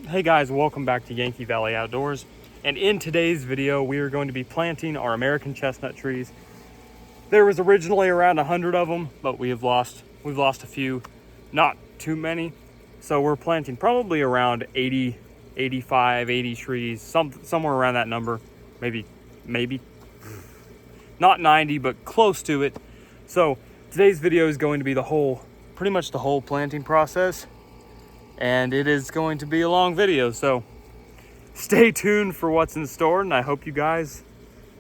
Hey guys, welcome back to Yankee Valley Outdoors. And in today's video, we are going to be planting our American chestnut trees. There was originally around 100 of them, but we've lost a few, not too many. So we're planting probably around 80, 85, 80 trees, somewhere around that number. Maybe not 90, but close to it. So today's video is going to be pretty much the whole planting process. And it is going to be a long video, so stay tuned for what's in store, and I hope you guys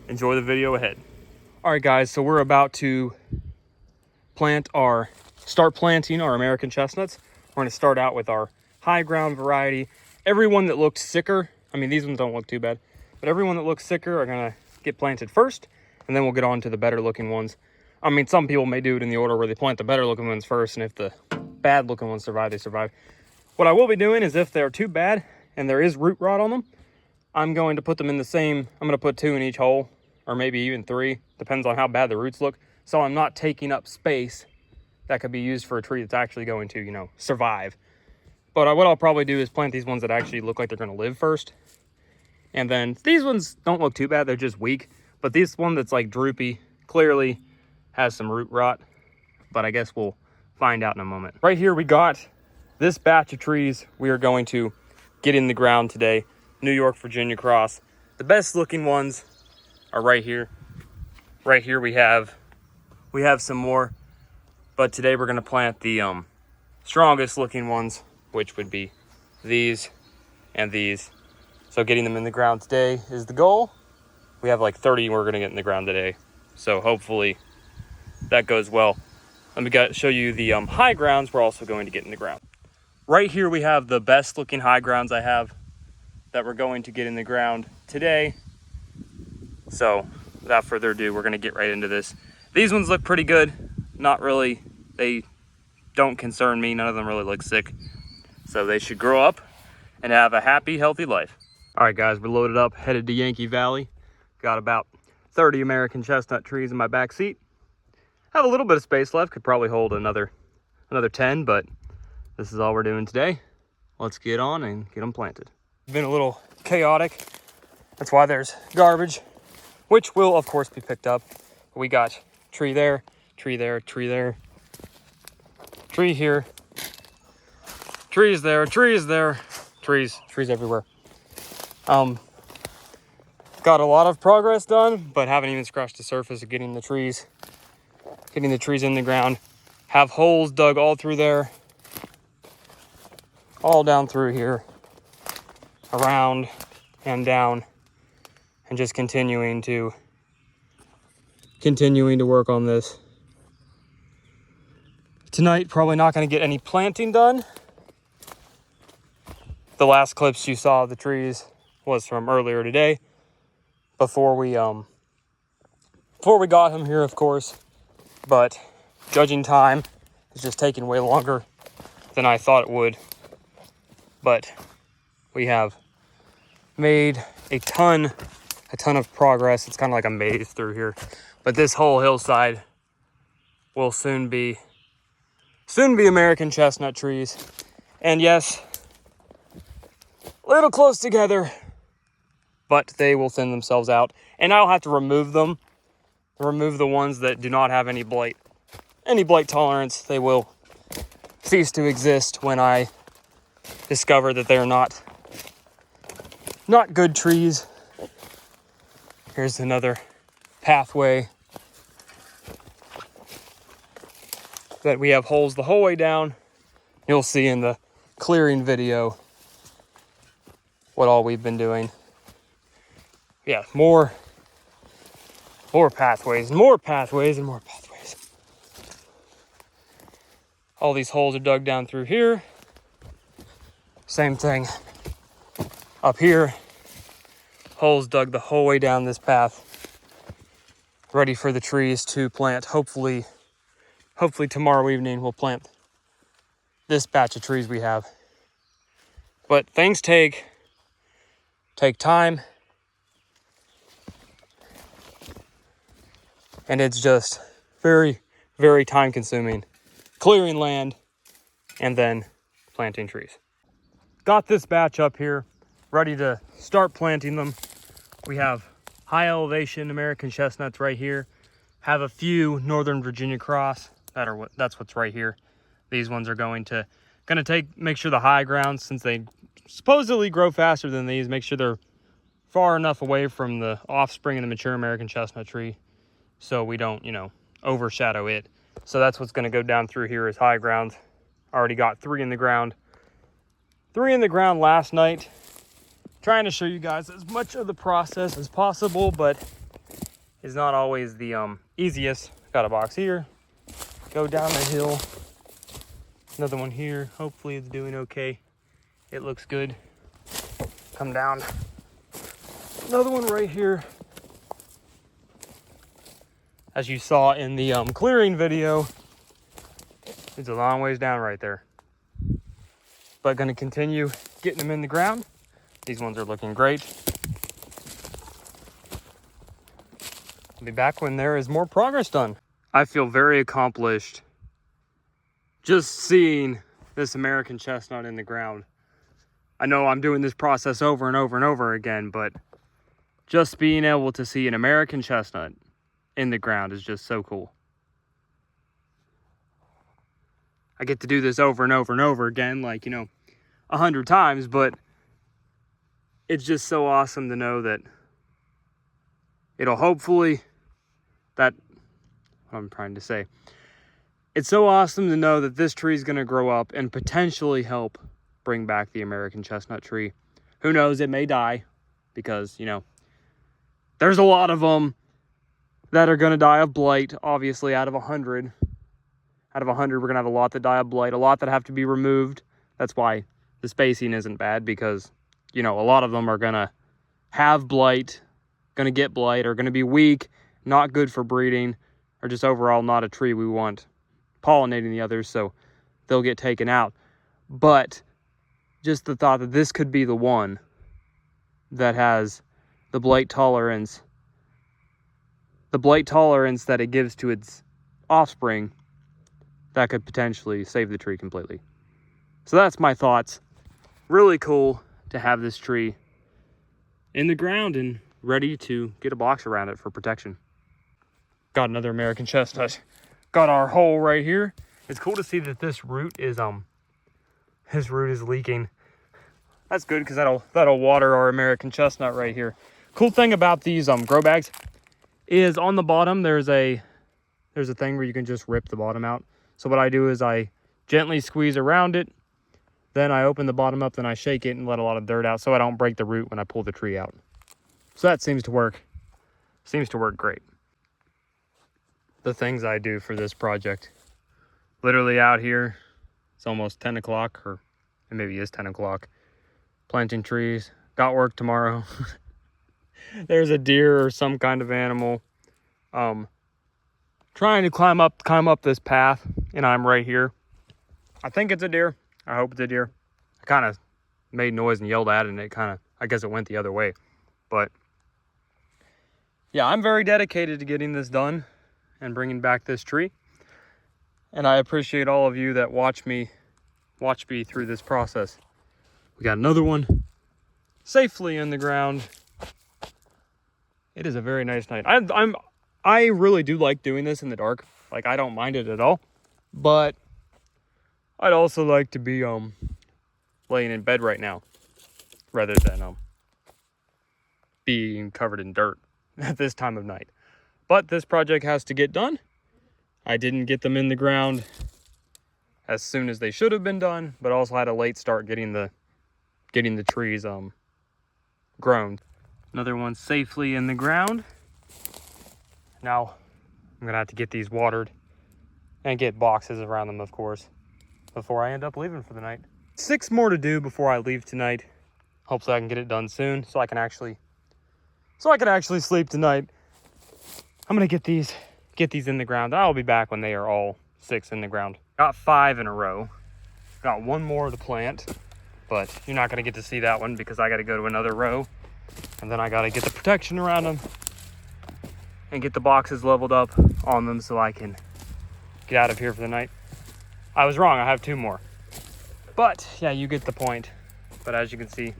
enjoy the video ahead. All right, guys, so we're about to start planting our American chestnuts. We're gonna start out with our high ground variety. Everyone that looked sicker, I mean, these ones don't look too bad, but everyone that looks sicker are gonna get planted first, and then we'll get on to the better looking ones. I mean, some people may do it in the order where they plant the better looking ones first, and if the bad looking ones survive, they survive. What I will be doing is if they're too bad and there is root rot on them, I'm going to put them in the same, I'm going to put 2 in each hole, or maybe even 3, depends on how bad the roots look. So I'm not taking up space that could be used for a tree that's actually going to, survive. But what I'll probably do is plant these ones that actually look like they're going to live first. And then these ones don't look too bad, they're just weak. But this one that's like droopy clearly has some root rot, but I guess we'll find out in a moment. Right here we got this batch of trees we are going to get in the ground today. New York, Virginia cross. The best looking ones are right here. Right here we have some more, but today we're gonna plant the strongest looking ones, which would be these and these. So getting them in the ground today is the goal. We have like 30 we're gonna get in the ground today. So hopefully that goes well. Let me show you the high grounds we're also going to get in the ground. Right here we have the best looking high grounds I have that we're going to get in the ground today. So without further ado, we're gonna get right into this. These ones look pretty good. Not really, they don't concern me. None of them really look sick. So they should grow up and have a happy, healthy life. All right guys, we're loaded up, headed to Yankee Valley. Got about 30 American chestnut trees in my back seat. Have a little bit of space left, could probably hold another 10, but this is all we're doing today. Let's get on and get them planted. It's been a little chaotic. That's why there's garbage, which will of course be picked up. We got tree there, tree there, tree there, tree here, trees there, trees there, trees everywhere. Got a lot of progress done, but haven't even scratched the surface of getting the trees in the ground. Have holes dug all through there, all down through here, around and down, and just continuing to work on this. Tonight, probably not going to get any planting done. The last clips you saw of the trees was from earlier today, before we got them here, of course. But judging time, it's just taking way longer than I thought it would. But we have made a ton of progress. It's kind of like a maze through here. But this whole hillside will soon be American chestnut trees. And yes, a little close together, but they will thin themselves out. And I'll have to remove them. Remove the ones that do not have any blight tolerance. They will cease to exist when I discover that they're not good trees. Here's another pathway that we have holes the whole way down. You'll see in the clearing video what all we've been doing. Yeah, more pathways, and more pathways, and more pathways. All these holes are dug down through here. Same thing up here. Holes dug the whole way down this path, ready for the trees to plant. Hopefully tomorrow evening we'll plant this batch of trees we have. But things take time. And it's just very, very time consuming. Clearing land and then planting trees. got this batch up here ready to start planting them. We have high elevation American chestnuts right here. Have a few Northern Virginia cross that's what's right here. These ones are gonna make sure the high ground, since they supposedly grow faster than these, make sure they're far enough away from the offspring and the mature American chestnut tree so we don't, overshadow it. So that's what's gonna go down through here is high ground. Already got 3 in the ground. 3 in the ground last night. Trying to show you guys as much of the process as possible, but it's not always the easiest. Got a box here. Go down the hill. Another one here. Hopefully it's doing okay. It looks good. Come down. Another one right here. As you saw in the clearing video, it's a long ways down right there. But gonna continue getting them in the ground. These ones are looking great. I'll be back when there is more progress done. I feel very accomplished just seeing this American chestnut in the ground. I know I'm doing this process over and over and over again, but just being able to see an American chestnut in the ground is just so cool. I get to do this over and over and over again, 100 times, but it's just so awesome to know that it'll hopefully, what I'm trying to say. It's so awesome to know that this tree is going to grow up and potentially help bring back the American chestnut tree. Who knows, it may die because, there's a lot of them that are going to die of blight. Obviously, out of 100, we're going to have a lot that die of blight, a lot that have to be removed. That's why the spacing isn't bad, because a lot of them are gonna have blight, gonna get blight, or gonna be weak, not good for breeding, or just overall not a tree we want pollinating the others, so they'll get taken out. But just the thought that this could be the one that has the blight tolerance that it gives to its offspring, that could potentially save the tree completely. So that's my thoughts. Really cool to have this tree in the ground and ready to get a box around it for protection. Got another American chestnut. Got our hole right here. It's cool to see that this root is leaking. That's good, because that'll water our American chestnut right here. Cool thing about these grow bags is on the bottom there's a thing where you can just rip the bottom out. So what I do is I gently squeeze around it. Then I open the bottom up, then I shake it and let a lot of dirt out so I don't break the root when I pull the tree out. So that seems to work. Seems to work great. The things I do for this project. Literally out here, it's almost 10 o'clock, or maybe it is 10 o'clock. Planting trees. Got work tomorrow. There's a deer or some kind of animal. Trying to climb up this path, and I'm right here. I think it's a deer. I hope it's a deer. I kind of made noise and yelled at it, and I guess it went the other way. But yeah, I'm very dedicated to getting this done and bringing back this tree. And I appreciate all of you that watch me through this process. We got another one safely in the ground. It is a very nice night. I really do like doing this in the dark. I don't mind it at all. But I'd also like to be laying in bed right now rather than being covered in dirt at this time of night. But this project has to get done. I didn't get them in the ground as soon as they should have been done, but also had a late start getting the trees grown. Another one safely in the ground. Now I'm gonna have to get these watered and get boxes around them, of course, before I end up leaving for the night. 6 more to do before I leave tonight. Hopefully I can get it done soon so I can actually sleep tonight. I'm gonna get these in the ground. I'll be back when they are all 6 in the ground. Got 5 in a row. Got 1 more to plant, but you're not gonna get to see that one because I gotta go to another row, and then I gotta get the protection around them and get the boxes leveled up on them so I can get out of here for the night. I was wrong, I have 2 more. But yeah, you get the point. But as you can see,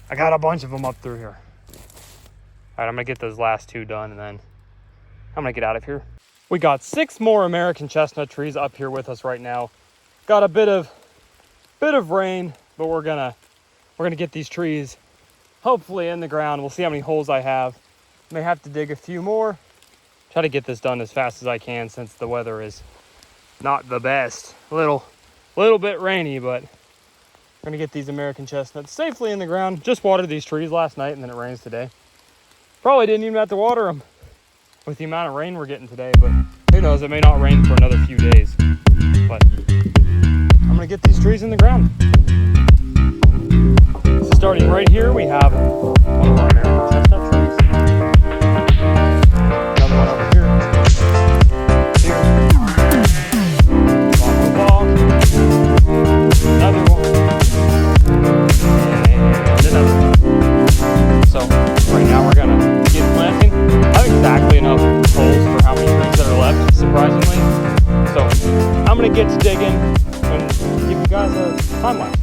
I got a bunch of them up through here. All right, I'm gonna get those last 2 done and then I'm gonna get out of here. We got 6 more American chestnut trees up here with us right now. Got a bit of rain, but we're gonna get these trees hopefully in the ground. We'll see how many holes I have. May have to dig a few more. Try to get this done as fast as I can since the weather is not the best. A little bit rainy, but we're gonna get these American chestnuts safely in the ground. Just watered these trees last night and then it rains today. Probably didn't even have to water them with the amount of rain we're getting today, but who knows, it may not rain for another few days. But I'm gonna get these trees in the ground. So starting right here, we have one of our American chestnut trees. Another one over here. Here. Another one. And another one. So right now we're gonna get planting. I have exactly enough holes for how many trees that are left, surprisingly. So I'm gonna get to digging and give you guys a time lapse.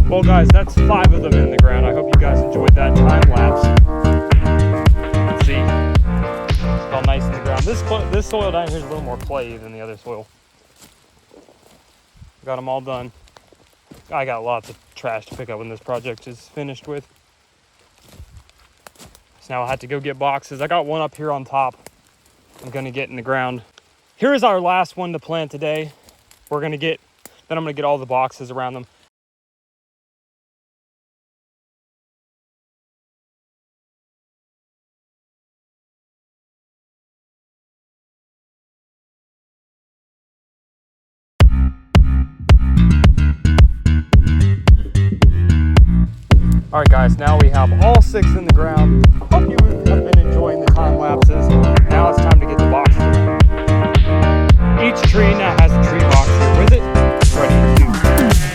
Well guys, that's 5 of them in the ground. I hope you guys enjoyed that time lapse. Let's see, it's all nice in the ground. This soil down here is a little more clayey than the other soil. Got them all done. I got lots of trash to pick up when this project is finished with. So now I'll have to go get boxes. I got one up here on top. I'm gonna get in the ground. Here's our last one to plant today. Then I'm gonna get all the boxes around them. All right guys, now we have all 6 in the ground. Hope you have been enjoying the time lapses. Now it's time to get the boxes around. Each tree now has a tree box here with it, ready to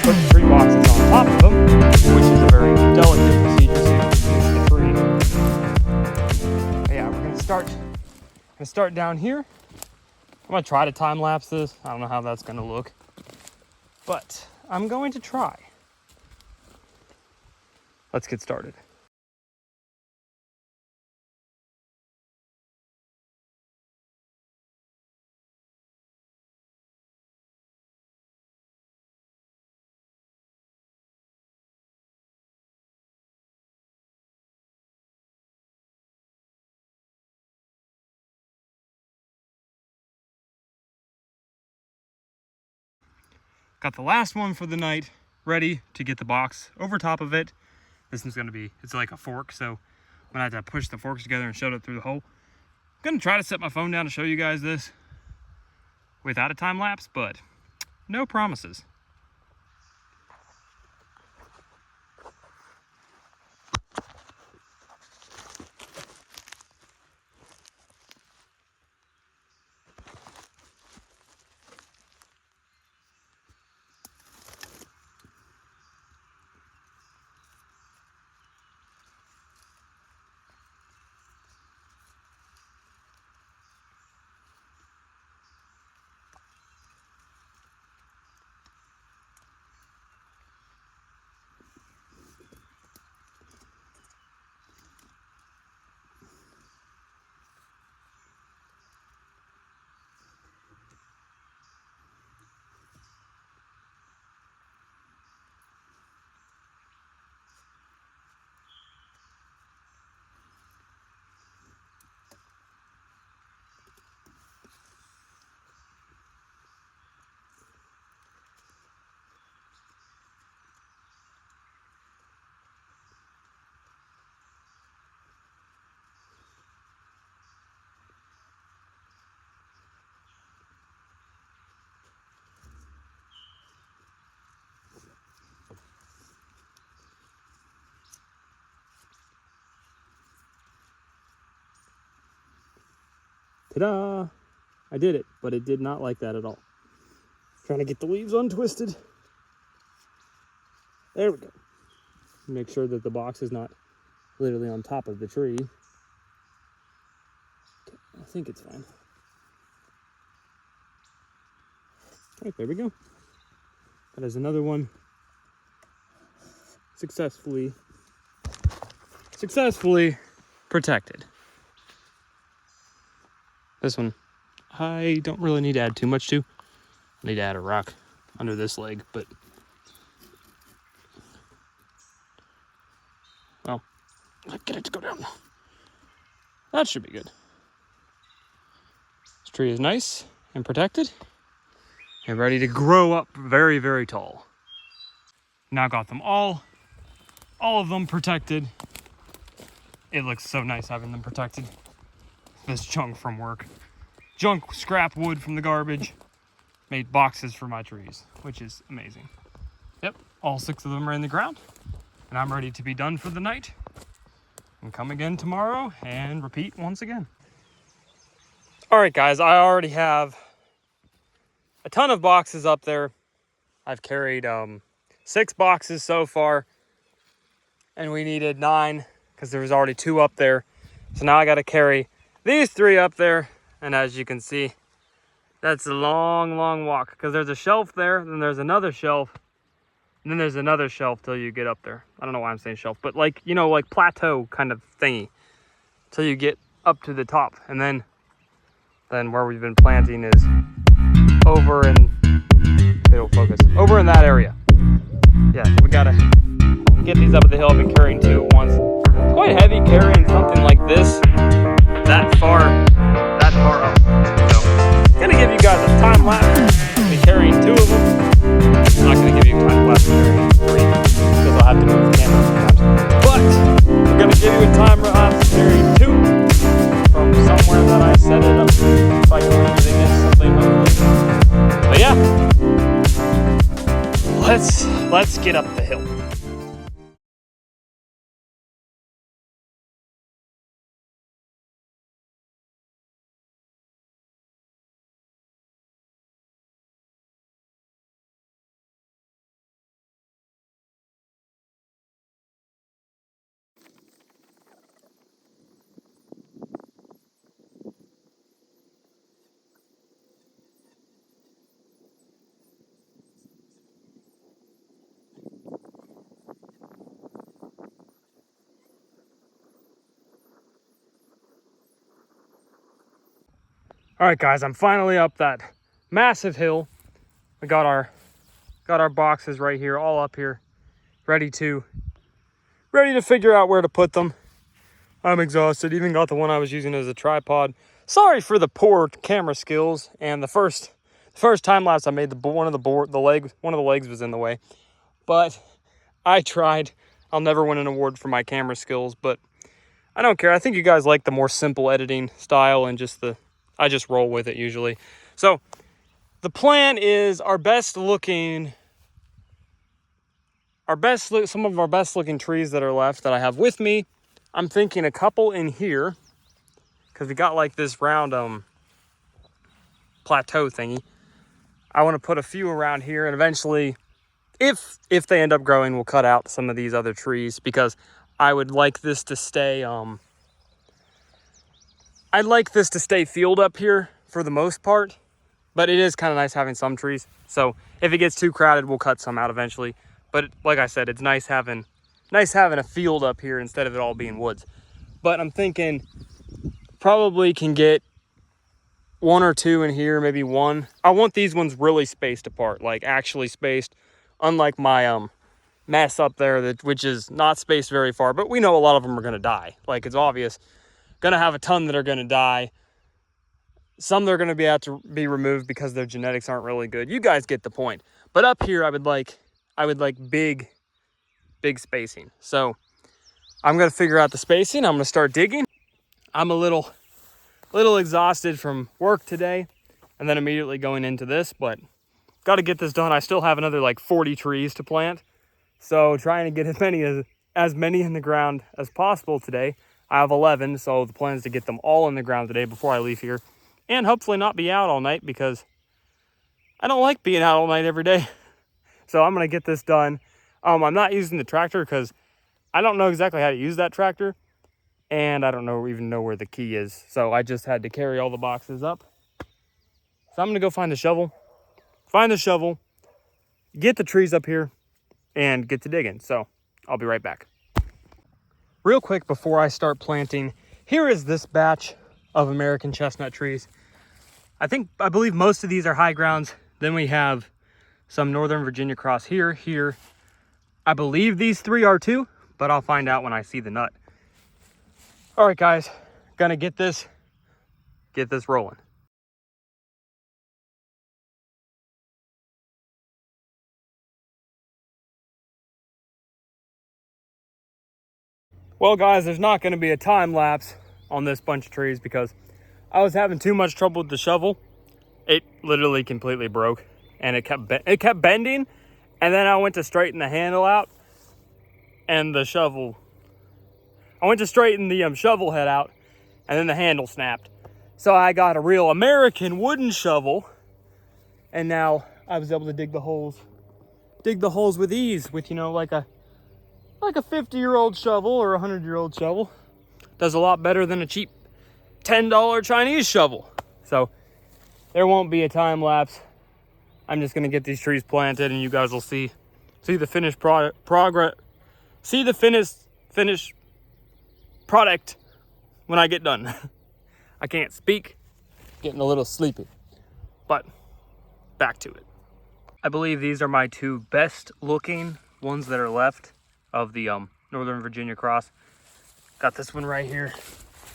put the tree boxes on top of them, which is a very delicate procedure so you can finish the tree. But yeah, we're gonna start down here. I'm gonna try to time lapse this. I don't know how that's gonna look, but I'm going to try. Let's get started. Got the last one for the night ready to get the box over top of it. This one's gonna be, it's like a fork, so I'm gonna have to push the forks together and shove it through the hole. I'm gonna try to set my phone down to show you guys this without a time lapse, but no promises. Ta-da! I did it, but it did not like that at all. Trying to get the leaves untwisted. There we go. Make sure that the box is not literally on top of the tree. Okay, I think it's fine. All right, there we go. That is another one successfully protected. This one, I don't really need to add too much to. I need to add a rock under this leg, but well, get it to go down. That should be good. This tree is nice and protected and ready to grow up very, very tall. Now got them all of them protected. It looks so nice having them protected. This junk from work. Junk scrap wood from the garbage. Made boxes for my trees, which is amazing. Yep, all 6 of them are in the ground. And I'm ready to be done for the night. And come again tomorrow and repeat once again. All right, guys, I already have a ton of boxes up there. I've carried 6 boxes so far. And we needed 9 because there was already 2 up there. So now I got to carry these 3 up there. And as you can see, that's a long, long walk because there's a shelf there, then there's another shelf, and then there's another shelf till you get up there. I don't know why I'm saying shelf, but like, you know, like plateau kind of thingy till you get up to the top. And then where we've been planting is over in, it'll focus, over in that area. Yeah, we gotta get these up the hill. I've been carrying 2 at once. It's quite heavy carrying something like this that far up. So, gonna give you guys a time lapse. I'll be carrying 2 of them. I'm not gonna give you a time lapse carrying 3 because I'll have to move the camera sometimes. But I'm gonna give you a time lapse carrying 2 from somewhere that I set it up. If I can using it, something hopefully. But yeah, let's get up the hill. All right, guys, I'm finally up that massive hill. We got our boxes right here, all up here, ready to figure out where to put them. I'm exhausted. Even got the one I was using as a tripod. Sorry for the poor camera skills. And the first time lapse I made, one of the legs was in the way. But I tried. I'll never win an award for my camera skills, but I don't care. I think you guys like the more simple editing style and I just roll with it usually. So the plan is some of our best looking trees that are left that I have with me. I'm thinking a couple in here because we got like this round plateau thingy. I want to put a few around here, and eventually, if they end up growing, we'll cut out some of these other trees because I would like this to stay I'd like this to stay field up here for the most part, but it is kind of nice having some trees. So if it gets too crowded, we'll cut some out eventually. But like I said, it's nice having a field up here instead of it all being woods. But I'm thinking probably can get 1 or 2 in here, maybe 1. I want these ones really spaced apart, like actually spaced, unlike my mess up there, which is not spaced very far. But we know a lot of them are going to die. Like, it's obvious. Gonna have a ton that are going to die. Some that are going to have to be removed because their genetics aren't really good. You guys get the point. But up here, I would like big spacing. So I'm going to figure out the spacing. I'm going to start digging. I'm a little exhausted from work today and then immediately going into this, but got to get this done. I still have another like 40 trees to plant. So trying to get as many in the ground as possible today. I have 11, so the plan is to get them all in the ground today before I leave here. and hopefully not be out all night, because I don't like being out all night every day. So I'm gonna get this done. I'm not using the tractor because I don't know exactly how to use that tractor, and I don't even know where the key is. So I just had to carry all the boxes up. So I'm gonna go find the shovel, get the trees up here, and get to digging. So I'll be right back. Real quick before I start planting, here is this batch of American chestnut trees. I believe most of these are high grounds. Then we have some Northern Virginia cross here. I believe these 3 are too, but I'll find out when I see the nut. All right, guys, gonna get this rolling. Well, guys, there's not gonna be a time lapse on this bunch of trees because I was having too much trouble with the shovel. It literally completely broke, and it kept bending, and then I went to straighten the handle out, and I went to straighten the shovel head out, and then the handle snapped. So I got a real American wooden shovel, and now I was able to dig the holes with ease with, like a 50-year-old shovel or a 100-year-old shovel. Does a lot better than a cheap $10 Chinese shovel. So there won't be a time lapse. I'm just gonna get these trees planted, and you guys will see the finished progress. See the finished product when I get done. I can't speak, getting a little sleepy, but back to it. I believe these are my 2 best looking ones that are left of the Northern Virginia cross. Got this one right here.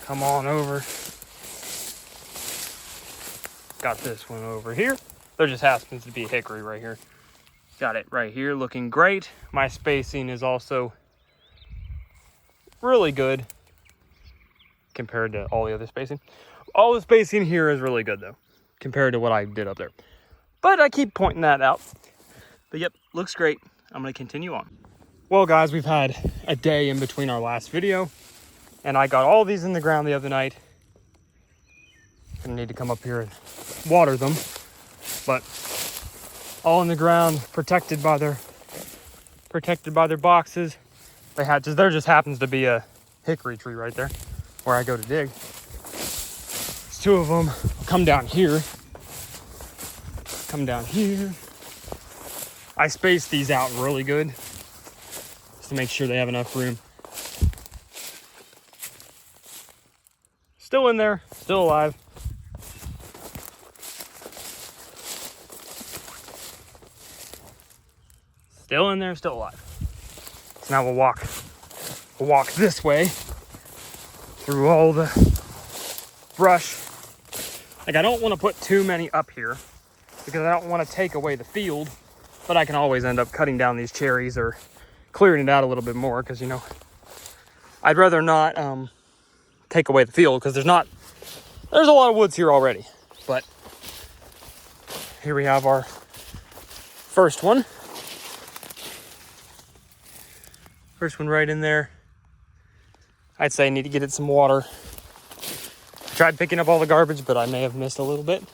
Come on over. Got this one over here. There just happens to be a hickory right here. Got it right here, looking great. My spacing is also really good compared to all the other spacing. All the spacing here is really good though, compared to what I did up there. But I keep pointing that out. But yep, looks great. I'm gonna continue on. Well, guys, we've had a day in between our last video, and I got all these in the ground the other night. Gonna need to come up here and water them, but all in the ground, protected by their boxes. There just happens to be a hickory tree right there where I go to dig. There's 2 of them. I'll come down here. I spaced these out really good just to make sure they have enough room. Still in there, still alive. Still in there, still alive. So now we'll walk this way through all the brush. Like, I don't want to put too many up here because I don't want to take away the field, but I can always end up cutting down these cherries or clearing it out a little bit more because, I'd rather not take away the field because there's a lot of woods here already. But here we have our first one. First one right in there. I'd say I need to get it some water. I tried picking up all the garbage, but I may have missed a little bit.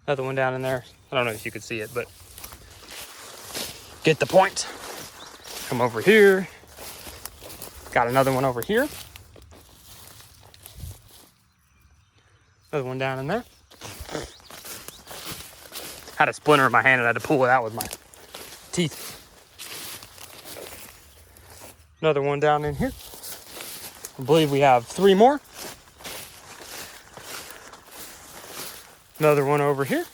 Another one down in there. I don't know if you could see it, but get the point. Come over here. Got another one over here. Another one down in there. Had a splinter in my hand and I had to pull it out with my teeth. Another one down in here. I believe we have 3 more. Another one over here.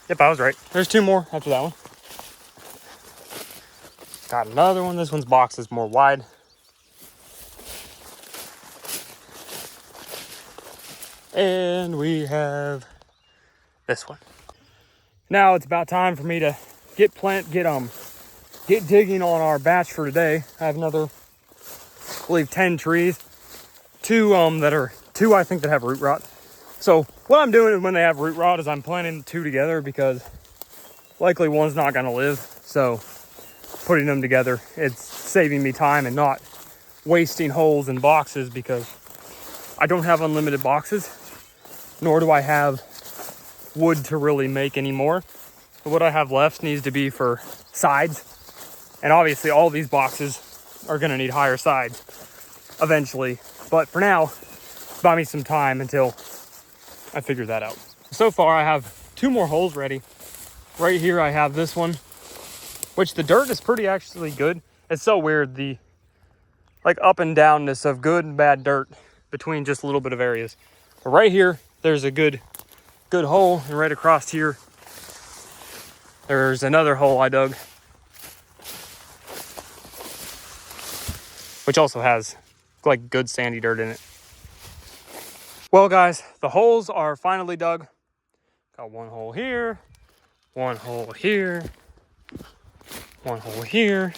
Yep, I was right. There's 2 more after that one. Got another one. This one's box is more wide. And we have this one. Now it's about time for me to get digging on our batch for today. I have another, I believe, 10 trees. 2 I think that have root rot. So what I'm doing is when they have root rot is I'm planting 2 together because likely one's not gonna live. So putting them together. It's saving me time and not wasting holes in boxes because I don't have unlimited boxes, nor do I have wood to really make anymore. So what I have left needs to be for sides. And obviously all these boxes are gonna need higher sides eventually. But for now, buy me some time until I figure that out. So far I have 2 more holes ready. Right here I have this one, which the dirt is pretty actually good. It's so weird, the like up and downness of good and bad dirt between just a little bit of areas. But right here, there's a good hole, and right across here, there's another hole I dug, which also has like good sandy dirt in it. Well guys, the holes are finally dug. Got 1 hole here, 1 hole here, 1 hole here,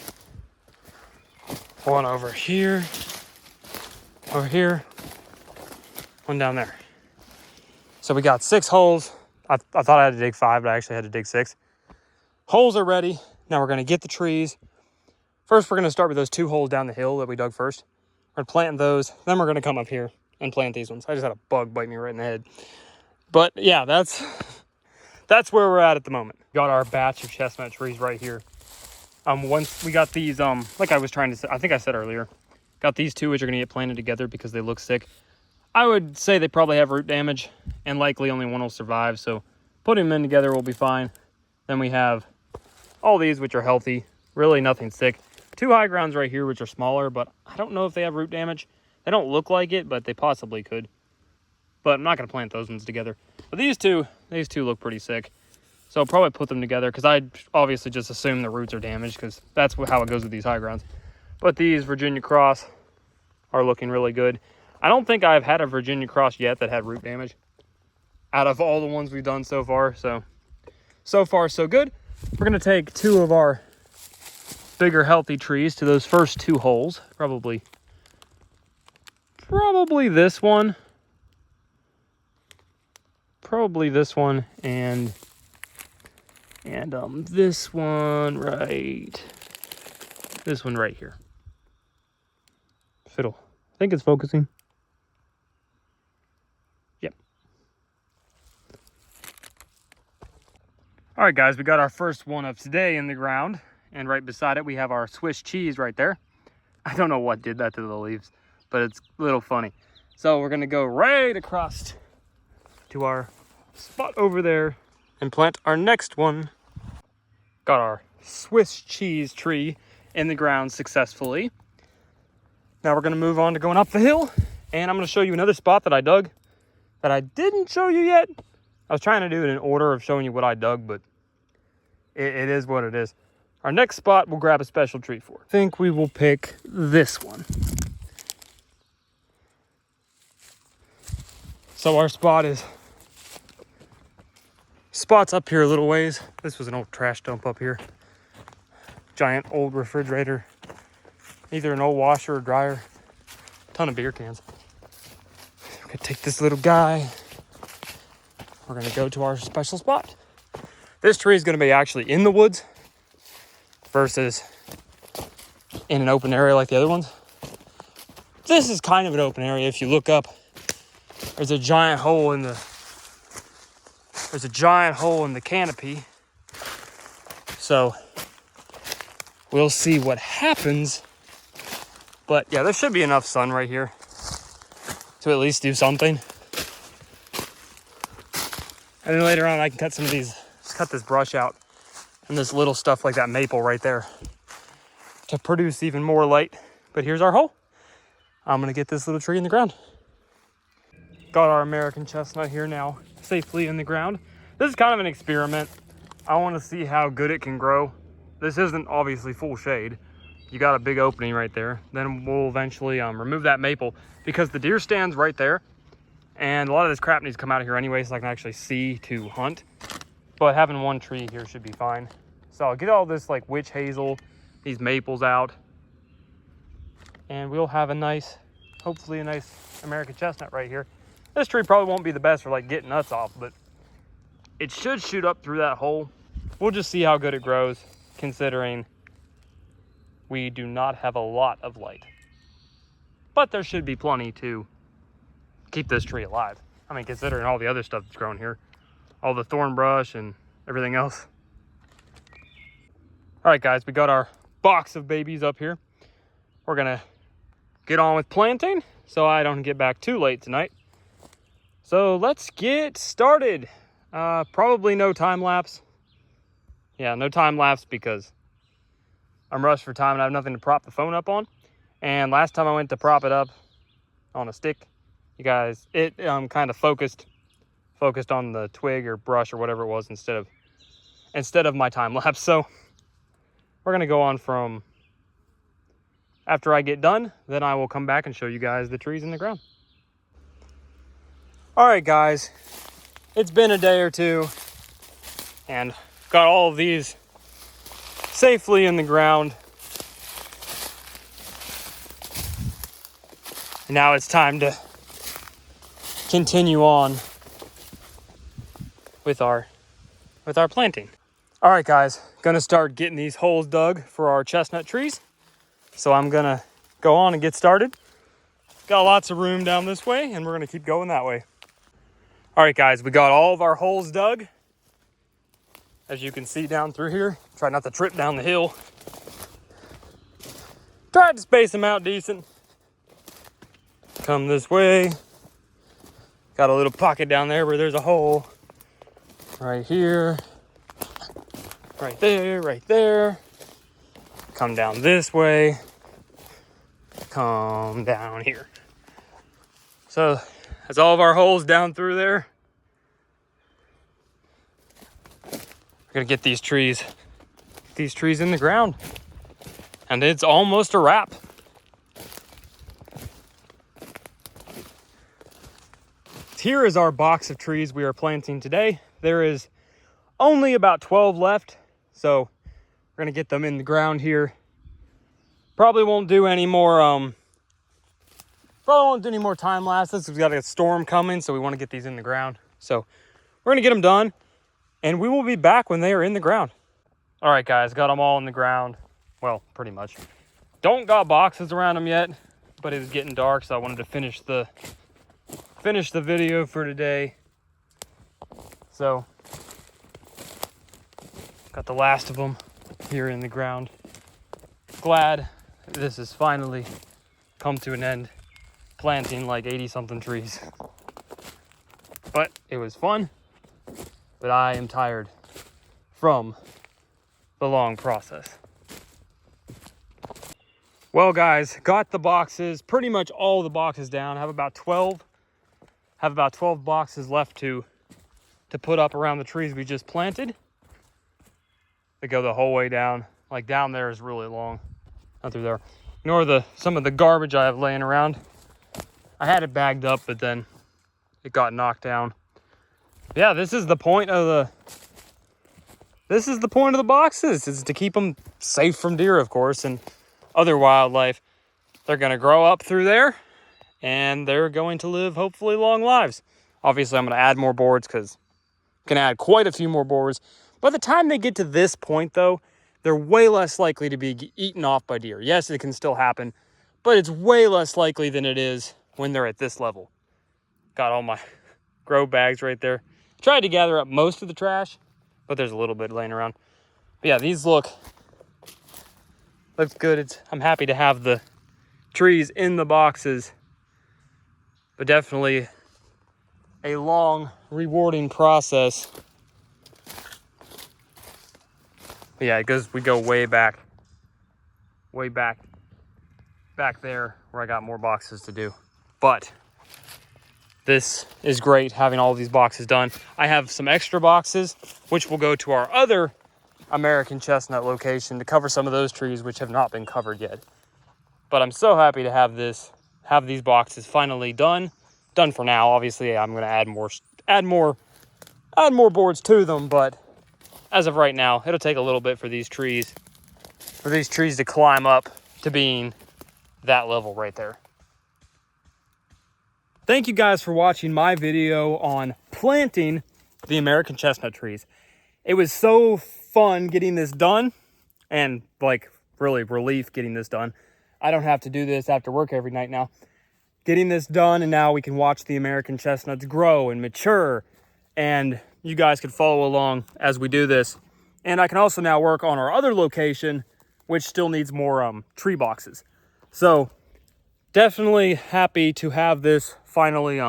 1 over here, 1 down there. So we got 6 holes. I thought I had to dig 5, but I actually had to dig 6. Holes are ready. Now we're gonna get the trees. First, we're gonna start with those 2 holes down the hill that we dug first. We're gonna plant those, then we're gonna come up here and plant these ones. I just had a bug bite me right in the head. But yeah, that's where we're at the moment. Got our batch of chestnut trees right here. Once we got these, like I was trying to say, I think I said earlier, got these 2 which are gonna get planted together because they look sick. I would say they probably have root damage and likely only 1 will survive. So putting them in together will be fine. Then we have all these which are healthy, really nothing sick. 2 high grounds right here which are smaller, but I don't know if they have root damage. They don't look like it, but they possibly could. But I'm not gonna plant those ones together. But these two look pretty sick. So I'll probably put them together because I obviously just assume the roots are damaged because that's how it goes with these high grounds. But these Virginia cross are looking really good. I don't think I've had a Virginia cross yet that had root damage out of all the ones we've done so far. So far so good. We're gonna take 2 of our bigger healthy trees to those first 2 holes. Probably this one. Probably this one and this one right here. Fiddle. I think it's focusing. Yep. All right, guys, we got our first one of today in the ground, and right beside it we have our Swiss cheese right there. I don't know what did that to the leaves, but it's a little funny. So we're gonna go right across to our spot over there and plant our next one. Got our Swiss cheese tree in the ground successfully. Now we're gonna move on to going up the hill, and I'm gonna show you another spot that I dug that I didn't show you yet. I was trying to do it in order of showing you what I dug, but it is what it is. Our next spot we'll grab a special tree for. I think we will pick this one. So our spot's up here a little ways. This was an old trash dump up here. Giant old refrigerator. Either an old washer or dryer. Ton of beer cans. We're gonna take this little guy. We're gonna go to our special spot. This tree is gonna be actually in the woods versus in an open area like the other ones. This is kind of an open area. If you look up, there's a giant hole in the canopy. So we'll see what happens. But yeah, there should be enough sun right here to at least do something. And then later on I can cut some of these, just cut this brush out and this little stuff like that maple right there to produce even more light. But here's our hole. I'm gonna get this little tree in the ground. Got our American chestnut here now, safely in the ground. This is kind of an experiment. I want to see how good it can grow. This isn't obviously full shade. You got a big opening right there. Then we'll eventually remove that maple because the deer stand's right there. And a lot of this crap needs to come out of here anyway so I can actually see to hunt. But having one tree here should be fine. So I'll get all this like witch hazel, these maples out. And we'll have hopefully a nice American chestnut right here. This tree probably won't be the best for like getting nuts off, but it should shoot up through that hole. We'll just see how good it grows, considering we do not have a lot of light. But there should be plenty to keep this tree alive. I mean, considering all the other stuff that's grown here, all the thorn brush and everything else. All right, guys, we got our box of babies up here. We're gonna get on with planting so I don't get back too late tonight. So let's get started. Probably no time lapse. Yeah, no time lapse because I'm rushed for time and I have nothing to prop the phone up on. And last time I went to prop it up on a stick, you guys, it kind of focused on the twig or brush or whatever it was instead of my time lapse. So we're gonna go on from after I get done, then I will come back and show you guys the trees in the ground. All right, guys, it's been a day or two and got all of these safely in the ground. And now it's time to continue on with our planting. All right, guys, gonna start getting these holes dug for our chestnut trees. So I'm gonna go on and get started. Got lots of room down this way and we're gonna keep going that way. All right, guys, we got all of our holes dug. As you can see down through here, try not to trip down the hill. Tried to space them out decent. Come this way. Got a little pocket down there where there's a hole. Right here. Right there, right there. Come down this way. Come down here. So that's all of our holes down through there. We're gonna get these trees in the ground. And it's almost a wrap. Here is our box of trees we are planting today. There is only about 12 left, so we're gonna get them in the ground here. Probably won't do any more time lapses. We've got a storm coming, so we want to get these in the ground. So we're gonna get them done and we will be back when they are in the ground. All right, guys, got them all in the ground. Well, pretty much. Don't got boxes around them yet, but it is getting dark, so I wanted to finish the video for today. So got the last of them here in the ground. Glad this has finally come to an end, planting like 80 something trees. But it was fun, but I am tired from the long process. Well, guys, got the boxes, pretty much all the boxes down. I have about 12 boxes left to put up around the trees we just planted. They go the whole way down. Like down there is really long. Not through there. Ignore some of the garbage I have laying around. I had it bagged up, but then it got knocked down. Yeah, this is the point of the boxes, is to keep them safe from deer, of course, and other wildlife. They're gonna grow up through there and they're going to live hopefully long lives. Obviously, I'm gonna add more boards because I can add quite a few more boards. By the time they get to this point though, they're way less likely to be eaten off by deer. Yes, it can still happen, but it's way less likely than it is when they're at this level. Got all my grow bags right there. Tried to gather up most of the trash, but there's a little bit laying around. But yeah, these looks good. I'm happy to have the trees in the boxes, but definitely a long, rewarding process. But yeah, we go way back there where I got more boxes to do. But this is great having all of these boxes done. I have some extra boxes, which will go to our other American chestnut location to cover some of those trees which have not been covered yet. But I'm so happy to have these boxes finally done for now. Obviously, I'm going to add more boards to them, but as of right now, it'll take a little bit for these trees to climb up to being that level right there. Thank you guys for watching my video on planting the American chestnut trees. It was so fun getting this done and like really relief getting this done. I don't have to do this after work every night now. Getting this done, and now we can watch the American chestnuts grow and mature, and you guys can follow along as we do this. And I can also now work on our other location, which still needs more tree boxes. So definitely happy to have this finally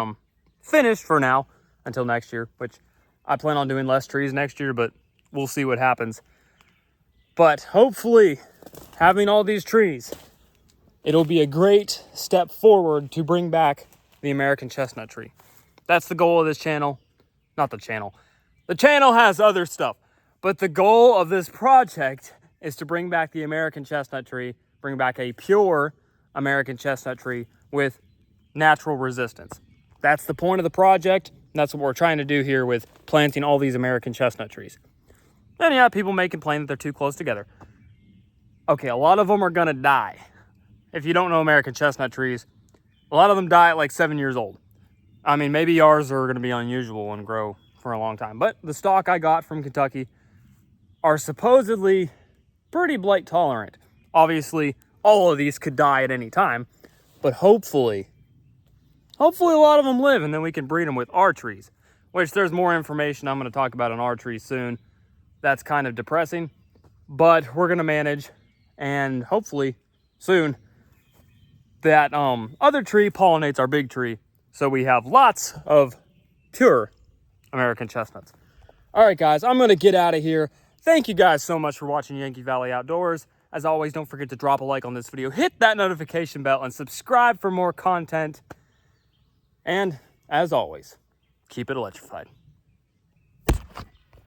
finished for now until next year, which I plan on doing less trees next year, but we'll see what happens. But hopefully having all these trees, it'll be a great step forward to bring back the American chestnut tree. That's the goal of this channel. Not the channel. The channel has other stuff, but the goal of this project is to bring back the American chestnut tree, bring back a pure American chestnut tree with natural resistance. That's the point of the project. And that's what we're trying to do here with planting all these American chestnut trees. And yeah, people may complain that they're too close together. Okay, a lot of them are gonna die. If you don't know American chestnut trees, a lot of them die at like 7 years old. I mean, maybe ours are gonna be unusual and grow for a long time, but the stock I got from Kentucky are supposedly pretty blight tolerant. Obviously, all of these could die at any time, but hopefully a lot of them live, and then we can breed them with our trees, which there's more information I'm gonna talk about on our trees soon. That's kind of depressing, but we're gonna manage, and hopefully soon that other tree pollinates our big tree, so we have lots of pure American chestnuts. All right, guys, I'm gonna get out of here. Thank you guys so much for watching Yankee Valley Outdoors. As always, don't forget to drop a like on this video, hit that notification bell, and subscribe for more content. And as always, keep it electrified.